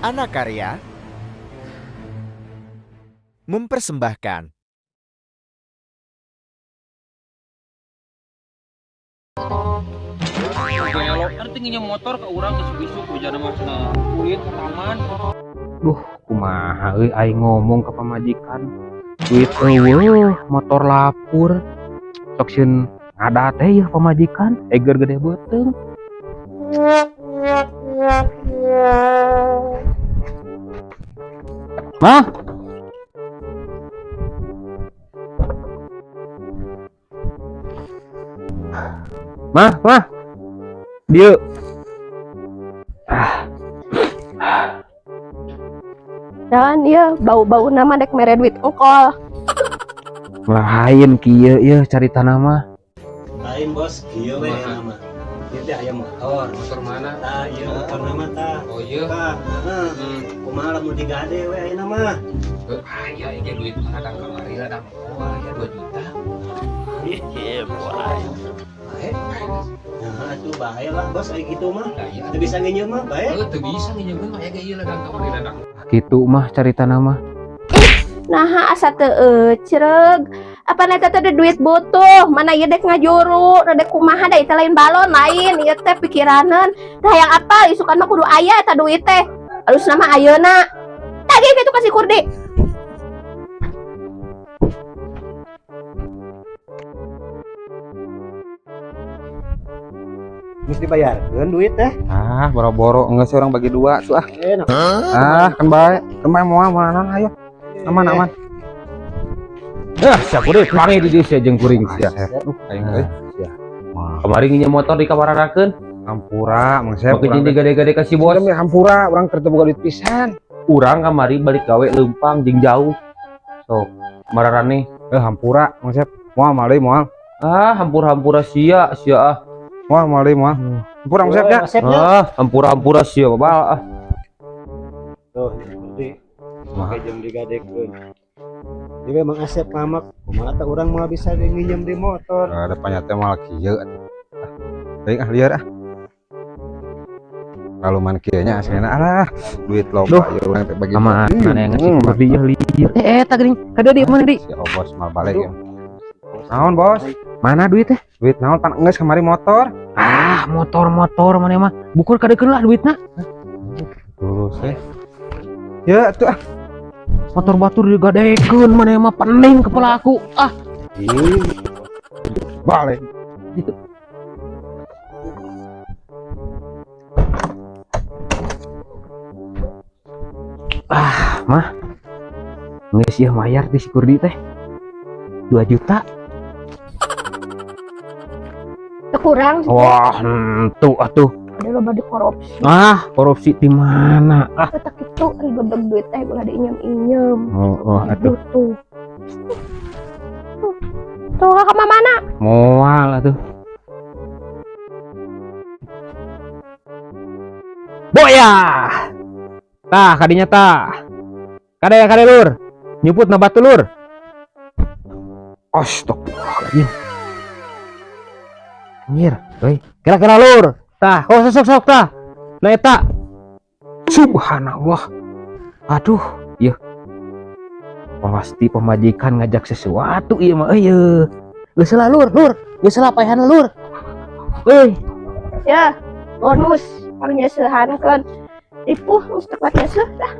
Anakarya mempersembahkan. Belok kan tingginya motor ke urang ke isu hujan mas kulit ke taman. Kumaha euy aing ngomong ke pamajikan. Duit eueuh motor lapur. Sok sieun ngada teh yeuh pamajikan, eger gede beuteung. Mah. Mah. Dieu. Jangan ya bau-bau nama dek mere duit engkol. Lain kieu ieu carita nama. Lain bos, kieu we nama. Ieu teh aya motor. Motor mana? Tah, ieu motor nama tah. Oh iya. Tah, kumaha lamun digade we ayeuna mah. Ya ini duit kadang kamari ladang. Wah ya 2 juta. Iya, boy. Bae. Nah, atuh bae lah bos aya kitu mah. Teu bisa nginjem mah bae. Teu bisa nginjeun mah ya ge ieu ladang kamari ladang. Kitu mah carita nama. Nah asa teu cereg. Apa neta teh duit butuh? Mana ieu dek ngajuru, dek kumaha da eta lain balon lain, ieu teh pikiraneun. Tah yang apa isukan mah kudu aya eta duit teh. Alus nama ayeuna. Tah ge kitu kasih Kurdi. Mesti dibayarkeun duit teh. Boro-boro enggak sih orang bagi 2 tuh ah. Enak. Kan bae. Moal mana ayo. Aman. Sia kuring mari di dieu sia jeung kuring sia. Aing euy. Kemarin nginjem motor di kawararakeun. Hampura, Mang Sep. Make jeung digade-gade ka si bos. Hampura, urang keur teu boga duit pisan. Urang kamari balik gawe leumpang jeung jauh. Sok, mararane. Hampura, Mang Sep. Moal. Hampura sia ah. Moal. Hampura Mang Sep ya. Hampura sia babal ah. Tuh, seperti make jeung digadekeun. Dia memang Asep mamak, kumaha teh urang mah bisa nginjem di motor. Depannya teh mal kieu atuh. Teuing lieur ah. Kalau man kieu nya aslinya duit loba ya urang teh bagi. Aman, yang ngasih beli lieur. Eta geuning. Kada di mana di? Si bos mah balik ya. Naon bos? Mana duit teh? Duit naon pan enggeus kamari motor. Motor mana mah. Bukur kadekeun lah duitna. Tulus Ya tuh ah. Motor batur digadekeun mana mah pening kepala aku. Balik. Gitu. Mah. Geus ieu mayar di si Kurdi teh. 2 juta. Teu kurang sih. Wah, tuh atuh. Ada loba di korupsi. Korupsi di mana? Eta kitu ari gedeg duit teh ulah diinyem-inyem. Aduh. Tuh. Tuh ka mana? Moal atuh. Boya. Tah kadinya tah. Kade lur. Nyuput na batu lur. Astagfirullahaladzim. Anjir, euy. Kira-kira lur. Tah, sok tah. Nah eta. Subhanallah. Aduh, ieu. Pasti pemajikan ngajak sesuatu ieu mah euy. Geus heula lur. Geus heula paehan lur. Euy. Ya, bonus pangnyesehankeun. Ipuh mesti tepatnya seuh tah.